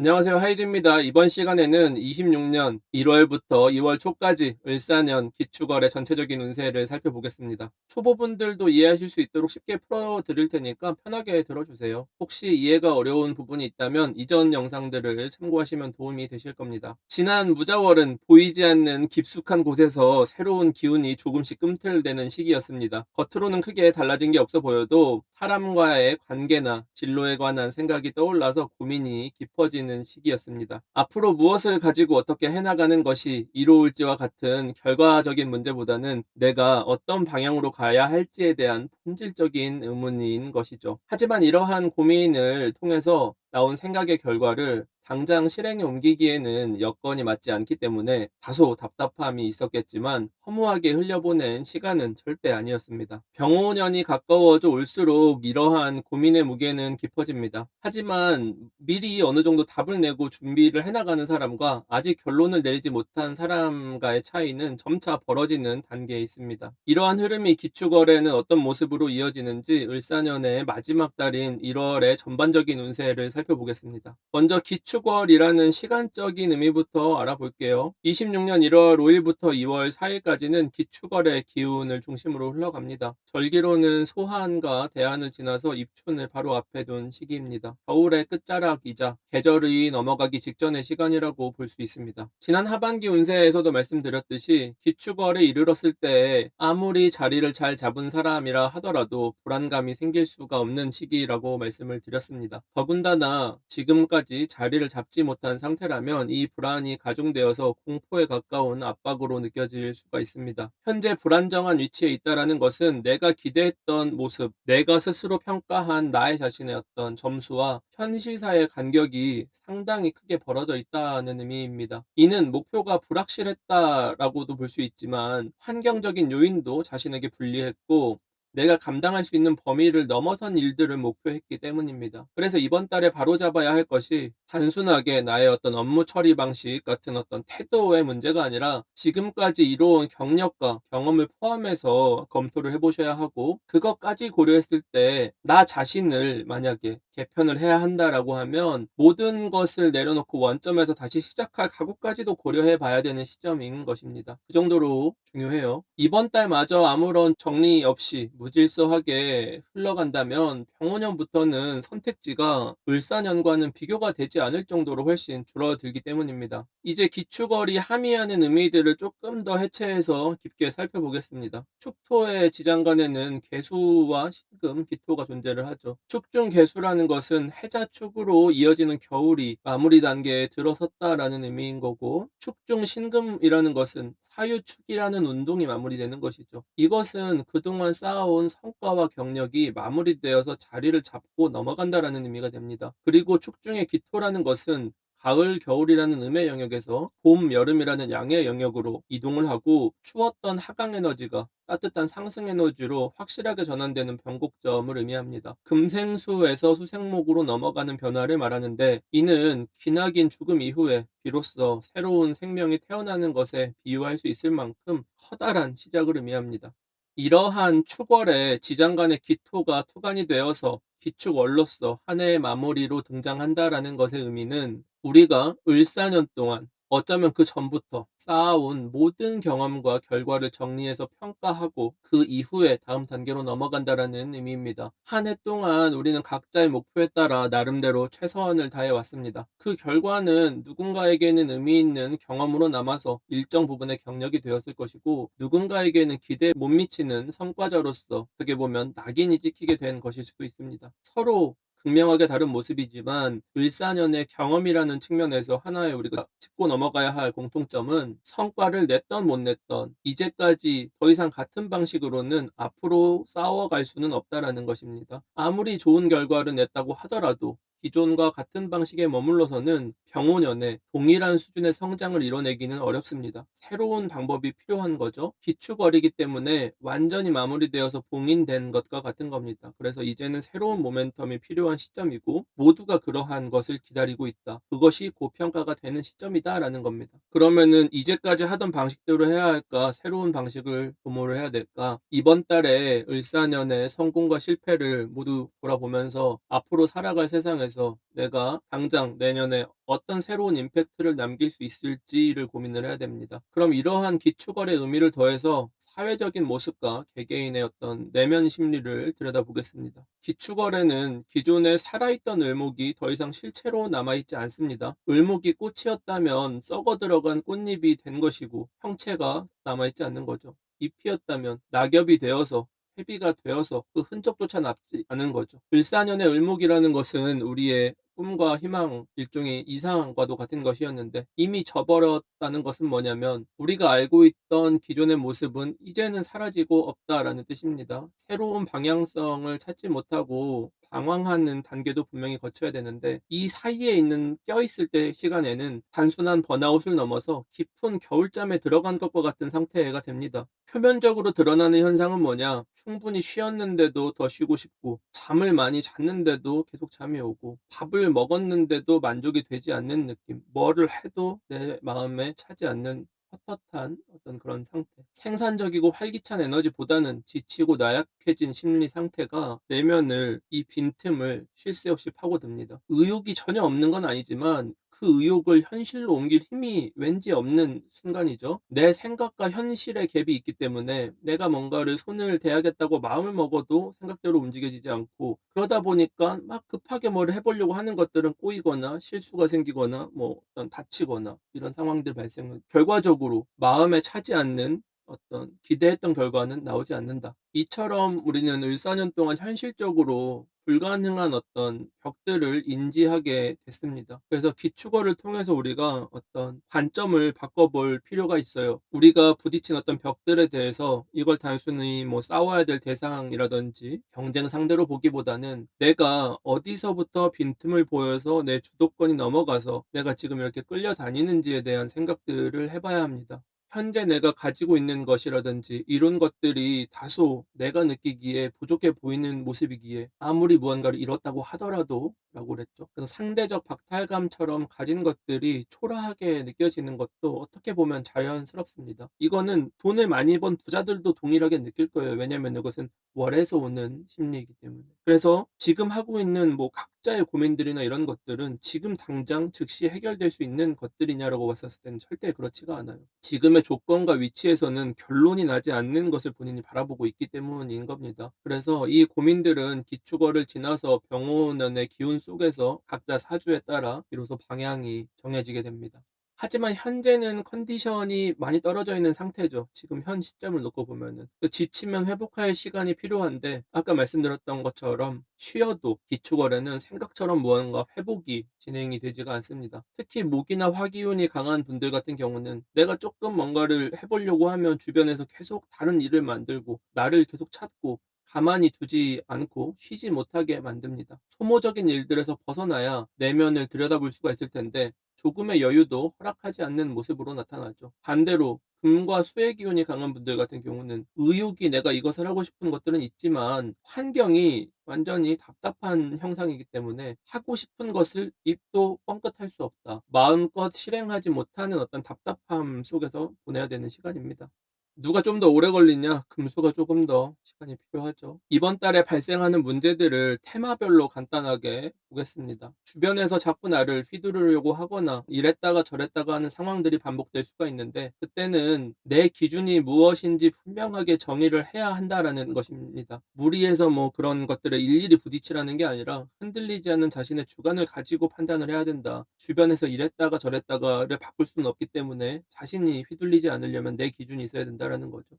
안녕하세요. 하이드입니다. 이번 시간에는 26년 1월부터 2월 초까지 을사년 기축월의 전체적인 운세를 살펴보겠습니다. 초보분들도 이해하실 수 있도록 쉽게 풀어드릴 테니까 편하게 들어주세요. 혹시 이해가 어려운 부분이 있다면 이전 영상들을 참고하시면 도움이 되실 겁니다. 지난 무자월은 보이지 않는 깊숙한 곳에서 새로운 기운이 조금씩 꿈틀대는 시기였습니다. 겉으로는 크게 달라진 게 없어 보여도 사람과의 관계나 진로에 관한 생각이 떠올라서 고민이 깊어지는 시기였습니다. 앞으로 무엇을 가지고 어떻게 해나가는 것이 이로울지와 같은 결과적인 문제보다는 내가 어떤 방향으로 가야 할지에 대한 본질적인 의문인 것이죠. 하지만 이러한 고민을 통해서 나온 생각의 결과를 당장 실행에 옮기기에는 여건이 맞지 않기 때문에 다소 답답함이 있었겠지만 허무하게 흘려보낸 시간은 절대 아니었습니다. 병오년이 가까워져 올수록 이러한 고민의 무게는 깊어집니다. 하지만 미리 어느 정도 답을 내고 준비를 해나가는 사람과 아직 결론을 내리지 못한 사람과의 차이는 점차 벌어지는 단계에 있습니다. 이러한 흐름이 기축월에는 어떤 모습으로 이어지는지 을사년의 마지막 달인 1월의 전반적인 운세를 살펴보겠습니다. 먼저 기축월이라는 시간적인 의미부터 알아볼게요. 26년 1월 5일부터 2월 4일까지는 기축월의 기운을 중심으로 흘러갑니다. 절기로는 소한과 대한을 지나서 입춘을 바로 앞에 둔 시기입니다. 겨울의 끝자락이자 계절이 넘어가기 직전의 시간이라고 볼 수 있습니다. 지난 하반기 운세에서도 말씀드렸듯이 기축월에 이르렀을 때 아무리 자리를 잘 잡은 사람이라 하더라도 불안감이 생길 수가 없는 시기라고 말씀을 드렸습니다. 더군다나 지금까지 자리를 잡지 못한 상태라면 이 불안이 가중되어서 공포에 가까운 압박으로 느껴질 수가 있습니다. 현재 불안정한 위치에 있다라는 것은 내가 기대했던 모습, 내가 스스로 평가한 나의 자신의 어떤 점수와 현실사의 간격이 상당히 크게 벌어져 있다는 의미입니다. 이는 목표가 불확실했다라고도 볼 수 있지만 환경적인 요인도 자신에게 불리했고 내가 감당할 수 있는 범위를 넘어선 일들을 목표했기 때문입니다. 그래서 이번 달에 바로잡아야 할 것이 단순하게 나의 어떤 업무 처리 방식 같은 어떤 태도의 문제가 아니라 지금까지 이뤄온 경력과 경험을 포함해서 검토를 해보셔야 하고 그것까지 고려했을 때 나 자신을 만약에 개편을 해야 한다라고 하면 모든 것을 내려놓고 원점에서 다시 시작할 각오까지도 고려해 봐야 되는 시점인 것입니다. 그 정도로 중요해요. 이번 달마저 아무런 정리 없이 무질서하게 흘러간다면 병오년부터는 선택지가 을사년과는 비교가 되지 않을 정도로 훨씬 줄어들기 때문입니다. 이제 기축월이 함의하는 의미들을 조금 더 해체해서 깊게 살펴보겠습니다. 축토의 지장간에는 개수와 신금, 기토가 존재를 하죠. 축중 개수라는 것은 해자축으로 이어지는 겨울이 마무리 단계에 들어섰다라는 의미인 거고 축중 신금이라는 것은 사유축이라는 운동이 마무리되는 것이죠. 이것은 그동안 쌓아온 성과와 경력이 마무리되어서 자리를 잡고 넘어간다라는 의미가 됩니다. 그리고 축중의 기토라는 것은 가을, 겨울이라는 음의 영역에서 봄, 여름이라는 양의 영역으로 이동을 하고 추웠던 하강 에너지가 따뜻한 상승 에너지로 확실하게 전환되는 변곡점을 의미합니다. 금생수에서 수생목으로 넘어가는 변화를 말하는데 이는 기나긴 죽음 이후에 비로소 새로운 생명이 태어나는 것에 비유할 수 있을 만큼 커다란 시작을 의미합니다. 이러한 축월에 지장간의 기토가 투간이 되어서 기축월로서 한 해의 마무리로 등장한다라는 것의 의미는 우리가 을사년 동안 어쩌면 그 전부터 쌓아온 모든 경험과 결과를 정리해서 평가하고 그 이후에 다음 단계로 넘어간다라는 의미입니다. 한 해 동안 우리는 각자의 목표에 따라 나름대로 최선을 다해 왔습니다. 그 결과는 누군가에게는 의미 있는 경험으로 남아서 일정 부분의 경력이 되었을 것이고 누군가에게는 기대에 못 미치는 성과자로서 어떻게 보면 낙인이 찍히게 된 것일 수도 있습니다. 서로 극명하게 다른 모습이지만 을사년의 경험이라는 측면에서 하나의 우리가 짚고 넘어가야 할 공통점은 성과를 냈던 못 냈던 이제까지 더 이상 같은 방식으로는 앞으로 싸워갈 수는 없다라는 것입니다. 아무리 좋은 결과를 냈다고 하더라도 기존과 같은 방식에 머물러서는 병오년에 동일한 수준의 성장을 이뤄내기는 어렵습니다. 새로운 방법이 필요한 거죠. 기축월이기 때문에 완전히 마무리되어서 봉인된 것과 같은 겁니다. 그래서 이제는 새로운 모멘텀이 필요한 시점이고 모두가 그러한 것을 기다리고 있다. 그것이 고평가가 되는 시점이다라는 겁니다. 그러면은 이제까지 하던 방식대로 해야 할까? 새로운 방식을 도모를 해야 될까? 이번 달에 을사년의 성공과 실패를 모두 돌아보면서 앞으로 살아갈 세상에서 대해서 내가 당장 내년에 어떤 새로운 임팩트를 남길 수 있을지를 고민을 해야 됩니다. 그럼 이러한 기축월의 의미를 더해서 사회적인 모습과 개개인의 어떤 내면 심리를 들여다보겠습니다. 기축월에는 기존에 살아있던 을목이 더 이상 실체로 남아있지 않습니다. 을목이 꽃이었다면 썩어 들어간 꽃잎이 된 것이고 형체가 남아있지 않는 거죠. 잎이었다면 낙엽이 되어서 회비가 되어서 그 흔적조차 남지 않은 거죠. 을사년의 을목이라는 것은 우리의 꿈과 희망, 일종의 이상과도 같은 것이었는데 이미 져버렸다는 것은 뭐냐면 우리가 알고 있던 기존의 모습은 이제는 사라지고 없다라는 뜻입니다. 새로운 방향성을 찾지 못하고 방황하는 단계도 분명히 거쳐야 되는데 이 사이에 있는 껴있을 때 시간에는 단순한 번아웃을 넘어서 깊은 겨울잠에 들어간 것과 같은 상태가 됩니다. 표면적으로 드러나는 현상은 뭐냐? 충분히 쉬었는데도 더 쉬고 싶고, 잠을 많이 잤는데도 계속 잠이 오고, 밥을 먹었는데도 만족이 되지 않는 느낌, 뭐를 해도 내 마음에 차지 않는 헛헛한 어떤 그런 상태. 생산적이고 활기찬 에너지보다는 지치고 나약해진 심리 상태가 내면을, 이 빈틈을 쉴 새 없이 파고듭니다. 의욕이 전혀 없는 건 아니지만 그 의욕을 현실로 옮길 힘이 왠지 없는 순간이죠. 내 생각과 현실의 갭이 있기 때문에 내가 뭔가를 손을 대야겠다고 마음을 먹어도 생각대로 움직여지지 않고 그러다 보니까 막 급하게 뭘 해보려고 하는 것들은 꼬이거나 실수가 생기거나 뭐 어떤 다치거나 이런 상황들 발생을 결과적으로 마음에 차지 않는 어떤 기대했던 결과는 나오지 않는다. 이처럼 우리는 일사년 동안 현실적으로 불가능한 어떤 벽들을 인지하게 됐습니다. 그래서 기축어를 통해서 우리가 어떤 관점을 바꿔볼 필요가 있어요. 우리가 부딪힌 어떤 벽들에 대해서 이걸 단순히 뭐 싸워야 될 대상이라든지 경쟁 상대로 보기보다는 내가 어디서부터 빈틈을 보여서 내 주도권이 넘어가서 내가 지금 이렇게 끌려다니는지에 대한 생각들을 해봐야 합니다. 현재 내가 가지고 있는 것이라든지 이런 것들이 다소 내가 느끼기에 부족해 보이는 모습이기에 아무리 무언가를 잃었다고 하더라도 라고 그랬죠. 그래서 상대적 박탈감처럼 가진 것들이 초라하게 느껴지는 것도 어떻게 보면 자연스럽습니다. 이거는 돈을 많이 번 부자들도 동일하게 느낄 거예요. 왜냐하면 이것은 월에서 오는 심리이기 때문에. 그래서 지금 하고 있는 뭐 각자의 고민들이나 이런 것들은 지금 당장 즉시 해결될 수 있는 것들이냐라고 봤었을 때는 절대 그렇지가 않아요. 지금의 조건과 위치에서는 결론이 나지 않는 것을 본인이 바라보고 있기 때문인 겁니다. 그래서 이 고민들은 기축어를 지나서 병원의 기운 속에서 각자 사주에 따라 비로소 방향이 정해지게 됩니다. 하지만 현재는 컨디션이 많이 떨어져 있는 상태죠. 지금 현 시점을 놓고 보면은. 지치면 회복할 시간이 필요한데, 아까 말씀드렸던 것처럼 쉬어도 기축월에는 생각처럼 무언가 회복이 진행이 되지가 않습니다. 특히 목이나 화기운이 강한 분들 같은 경우는 내가 조금 뭔가를 해보려고 하면 주변에서 계속 다른 일을 만들고, 나를 계속 찾고, 가만히 두지 않고 쉬지 못하게 만듭니다. 소모적인 일들에서 벗어나야 내면을 들여다볼 수가 있을 텐데 조금의 여유도 허락하지 않는 모습으로 나타나죠. 반대로 금과 수의 기운이 강한 분들 같은 경우는 의욕이 내가 이것을 하고 싶은 것들은 있지만 환경이 완전히 답답한 형상이기 때문에 하고 싶은 것을 입도 뻥끗할 수 없다. 마음껏 실행하지 못하는 어떤 답답함 속에서 보내야 되는 시간입니다. 누가 좀 더 오래 걸리냐? 금수가 조금 더 시간이 필요하죠. 이번 달에 발생하는 문제들을 테마별로 간단하게 보겠습니다. 주변에서 자꾸 나를 휘두르려고 하거나 이랬다가 저랬다가 하는 상황들이 반복될 수가 있는데 그때는 내 기준이 무엇인지 분명하게 정의를 해야 한다라는 것입니다. 무리해서 뭐 그런 것들에 일일이 부딪히라는 게 아니라 흔들리지 않는 자신의 주관을 가지고 판단을 해야 된다. 주변에서 이랬다가 저랬다가를 바꿀 수는 없기 때문에 자신이 휘둘리지 않으려면 내 기준이 있어야 된다라는 거죠.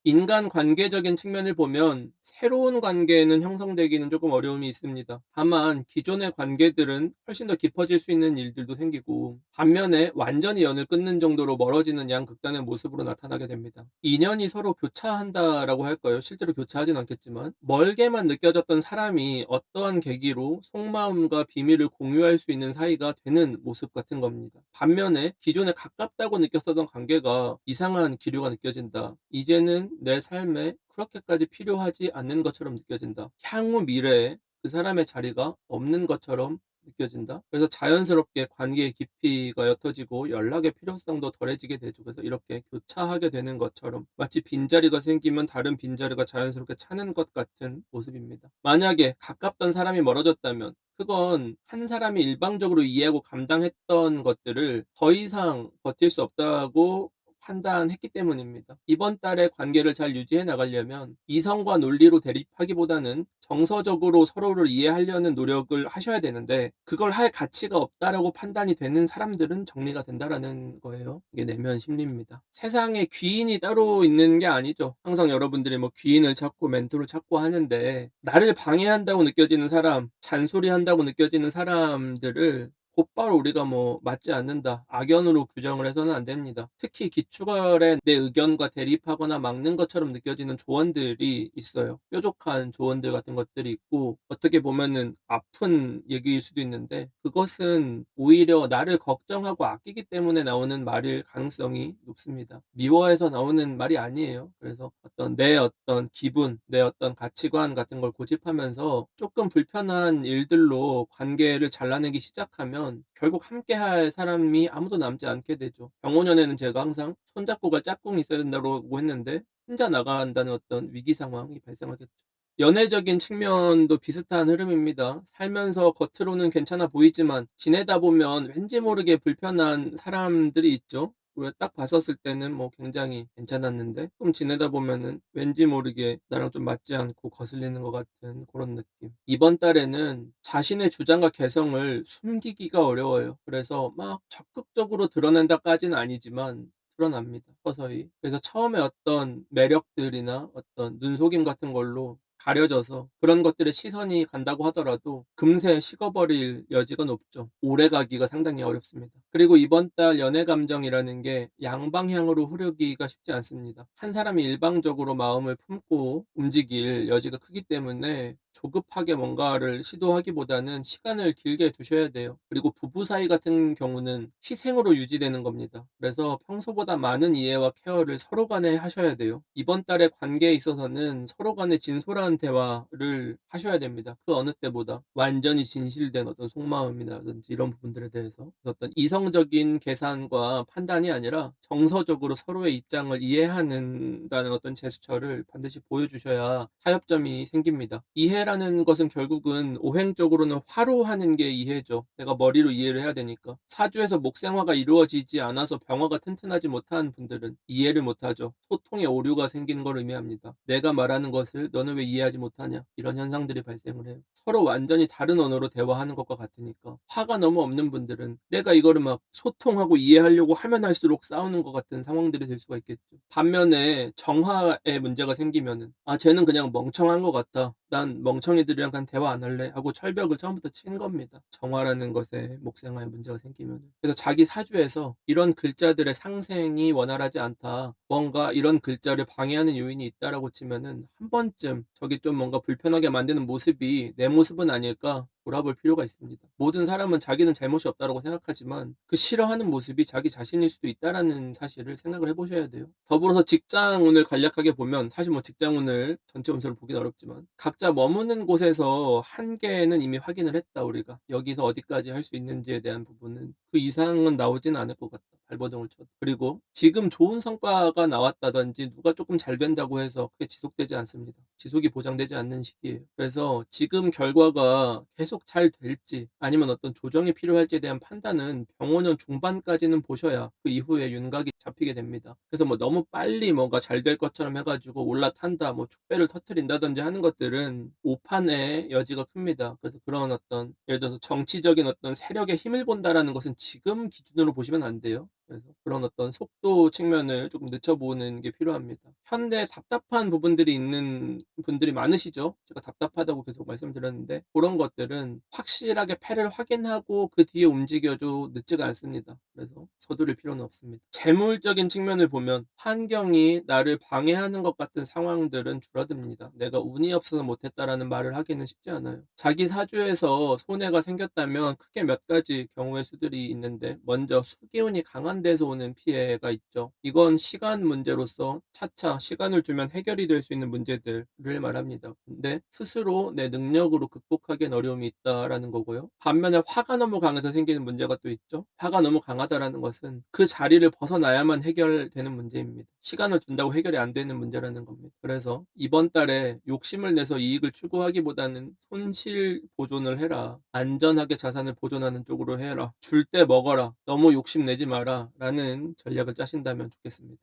인간 관계적인 측면을 보면 새로운 관계는 형성되기는 조금 어려움이 있습니다. 다만 기존의 관계들은 훨씬 더 깊어질 수 있는 일들도 생기고 반면에 완전히 연을 끊는 정도로 멀어지는 양극단의 모습으로 나타나게 됩니다. 인연이 서로 교차한다라고 할까요? 실제로 교차하진 않겠지만 멀게만 느껴졌던 사람이 어떠한 계기로 속마음과 비밀을 공유할 수 있는 사이가 되는 모습 같은 겁니다. 반면에 기존에 가깝다고 느꼈었던 관계가 이상한 기류가 느껴진다. 이제는 내 삶에 그렇게까지 필요하지 않는 것처럼 느껴진다. 향후 미래에 그 사람의 자리가 없는 것처럼 느껴진다. 그래서 자연스럽게 관계의 깊이가 옅어지고 연락의 필요성도 덜해지게 되죠. 그래서 이렇게 교차하게 되는 것처럼 마치 빈자리가 생기면 다른 빈자리가 자연스럽게 차는 것 같은 모습입니다. 만약에 가깝던 사람이 멀어졌다면 그건 한 사람이 일방적으로 이해하고 감당했던 것들을 더 이상 버틸 수 없다고 판단했기 때문입니다. 이번 달에 관계를 잘 유지해 나가려면 이성과 논리로 대립하기보다는 정서적으로 서로를 이해하려는 노력을 하셔야 되는데 그걸 할 가치가 없다라고 판단이 되는 사람들은 정리가 된다라는 거예요. 이게 내면 심리입니다. 세상에 귀인이 따로 있는 게 아니죠. 항상 여러분들이 뭐 귀인을 찾고 멘토를 찾고 하는데 나를 방해한다고 느껴지는 사람, 잔소리한다고 느껴지는 사람들을 곧바로 우리가 뭐 맞지 않는다, 악연으로 규정을 해서는 안 됩니다. 특히 기축월에 내 의견과 대립하거나 막는 것처럼 느껴지는 조언들이 있어요. 뾰족한 조언들 같은 것들이 있고 어떻게 보면은 아픈 얘기일 수도 있는데 그것은 오히려 나를 걱정하고 아끼기 때문에 나오는 말일 가능성이 높습니다. 미워해서 나오는 말이 아니에요. 그래서 내 어떤 기분, 내 어떤 가치관 같은 걸 고집하면서 조금 불편한 일들로 관계를 잘라내기 시작하면 결국 함께할 사람이 아무도 남지 않게 되죠. 병원연애는 제가 항상 손잡고 갈 짝꿍이 있어야 된다고 했는데 혼자 나간다는 어떤 위기 상황이 발생하겠죠. 연애적인 측면도 비슷한 흐름입니다. 살면서 겉으로는 괜찮아 보이지만 지내다 보면 왠지 모르게 불편한 사람들이 있죠. 우리가 딱 봤었을 때는 뭐 굉장히 괜찮았는데 좀 지내다 보면은 왠지 모르게 나랑 좀 맞지 않고 거슬리는 것 같은 그런 느낌. 이번 달에는 자신의 주장과 개성을 숨기기가 어려워요. 그래서 막 적극적으로 드러낸다까지는 아니지만 드러납니다. 서서히. 그래서 처음에 어떤 매력들이나 어떤 눈속임 같은 걸로 가려져서 그런 것들에 시선이 간다고 하더라도 금세 식어버릴 여지가 높죠. 오래 가기가 상당히 어렵습니다. 그리고 이번 달 연애 감정이라는 게 양방향으로 흐르기가 쉽지 않습니다. 한 사람이 일방적으로 마음을 품고 움직일 여지가 크기 때문에 조급하게 뭔가를 시도하기보다는 시간을 길게 두셔야 돼요. 그리고 부부 사이 같은 경우는 희생으로 유지되는 겁니다. 그래서 평소보다 많은 이해와 케어를 서로 간에 하셔야 돼요. 이번 달의 관계에 있어서는 서로 간에 진솔한 대화를 하셔야 됩니다. 그 어느 때보다 완전히 진실된 어떤 속마음이라든지 이런 부분들에 대해서 어떤 이성적인 계산과 판단이 아니라 정서적으로 서로의 입장을 이해하는다는 어떤 제스처를 반드시 보여주셔야 타협점이 생깁니다. 이해라는 것은 결국은 오행적으로는 화로 하는 게 이해죠. 내가 머리로 이해를 해야 되니까. 사주에서 목생화가 이루어지지 않아서 병화가 튼튼하지 못한 분들은 이해를 못하죠. 소통의 오류가 생기는 걸 의미합니다. 내가 말하는 것을 너는 왜 이해하지 못하냐, 이런 현상들이 발생을 해요. 서로 완전히 다른 언어로 대화하는 것과 같으니까 화가 너무 없는 분들은 내가 이거를 막 소통하고 이해하려고 하면 할수록 싸우는 것 같은 상황들이 될 수가 있겠죠. 반면에 정화에 문제가 생기면은 쟤는 그냥 멍청한 것 같아, 난 멍청이들이랑 그냥 대화 안 할래 하고 철벽을 처음부터 친 겁니다. 정화라는 것에 목생화에 문제가 생기면. 그래서 자기 사주에서 이런 글자들의 상생이 원활하지 않다, 뭔가 이런 글자를 방해하는 요인이 있다라고 치면은 한 번쯤 저기 좀 뭔가 불편하게 만드는 모습이 내 모습은 아닐까 돌아볼 필요가 있습니다. 모든 사람은 자기는 잘못이 없다고 생각하지만 그 싫어하는 모습이 자기 자신일 수도 있다라는 사실을 생각을 해보셔야 돼요. 더불어서 직장운을 간략하게 보면, 사실 뭐 직장운을 전체 운세를 보기는 어렵지만 각자 머무는 곳에서 한계는 이미 확인을 했다. 우리가 여기서 어디까지 할 수 있는지에 대한 부분은 그 이상은 나오지는 않을 것 같다, 발버둥을 쳐도. 그리고 지금 좋은 성과가 나왔다든지 누가 조금 잘 된다고 해서 그게 지속되지 않습니다. 지속이 보장되지 않는 시기예요. 그래서 지금 결과가 계속 잘 될지 아니면 어떤 조정이 필요할지에 대한 판단은 병원년 중반까지는 보셔야 그 이후에 윤곽이 잡히게 됩니다. 그래서 뭐 너무 빨리 뭔가 잘 될 것처럼 해가지고 올라탄다, 뭐 축배를 터트린다든지 하는 것들은 오판의 여지가 큽니다. 그래서 그런 어떤 예를 들어서 정치적인 어떤 세력의 힘을 본다라는 것은 지금 기준으로 보시면 안 돼요. 그래서 그런 어떤 속도 측면을 조금 늦춰보는 게 필요합니다. 현대 답답한 부분들이 있는 분들이 많으시죠. 제가 답답하다고 계속 말씀드렸는데 그런 것들은 확실하게 패를 확인하고 그 뒤에 움직여도 늦지가 않습니다. 그래서 서두를 필요는 없습니다. 재물적인 측면을 보면 환경이 나를 방해하는 것 같은 상황들은 줄어듭니다. 내가 운이 없어서 못했다라는 말을 하기는 쉽지 않아요. 자기 사주에서 손해가 생겼다면 크게 몇 가지 경우의 수들이 있는데, 먼저 수기운이 강한 시간대에서 오는 피해가 있죠. 이건 시간 문제로서 차차 시간을 두면 해결이 될 수 있는 문제들을 말합니다. 근데 스스로 내 능력으로 극복하기엔 어려움이 있다라는 거고요. 반면에 화가 너무 강해서 생기는 문제가 또 있죠. 화가 너무 강하다라는 것은 그 자리를 벗어나야만 해결되는 문제입니다. 시간을 둔다고 해결이 안 되는 문제라는 겁니다. 그래서 이번 달에 욕심을 내서 이익을 추구하기보다는 손실 보존을 해라. 안전하게 자산을 보존하는 쪽으로 해라. 줄 때 먹어라. 너무 욕심내지 마라. 라는 전략을 짜신다면 좋겠습니다.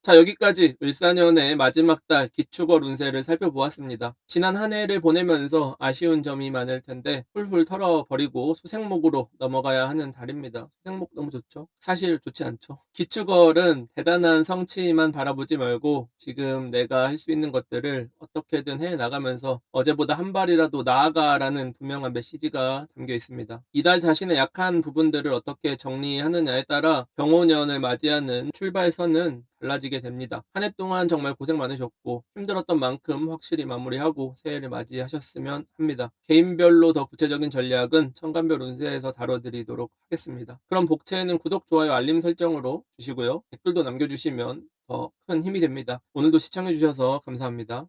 자, 여기까지 을사년의 마지막 달 기축월 운세를 살펴보았습니다. 지난 한 해를 보내면서 아쉬운 점이 많을 텐데 훌훌 털어버리고 수생목으로 넘어가야 하는 달입니다. 수생목 너무 좋죠? 사실 좋지 않죠. 기축월은 대단한 성취만 바라보지 말고 지금 내가 할 수 있는 것들을 어떻게든 해나가면서 어제보다 한 발이라도 나아가라는 분명한 메시지가 담겨 있습니다. 이달 자신의 약한 부분들을 어떻게 정리하느냐에 따라 병호년을 맞이하는 출발선은 달라지게 됩니다. 한 해 동안 정말 고생 많으셨고 힘들었던 만큼 확실히 마무리하고 새해를 맞이하셨으면 합니다. 개인별로 더 구체적인 전략은 천간별 운세에서 다뤄드리도록 하겠습니다. 그럼 복채에는 구독, 좋아요, 알림 설정으로 주시고요. 댓글도 남겨주시면 더 큰 힘이 됩니다. 오늘도 시청해주셔서 감사합니다.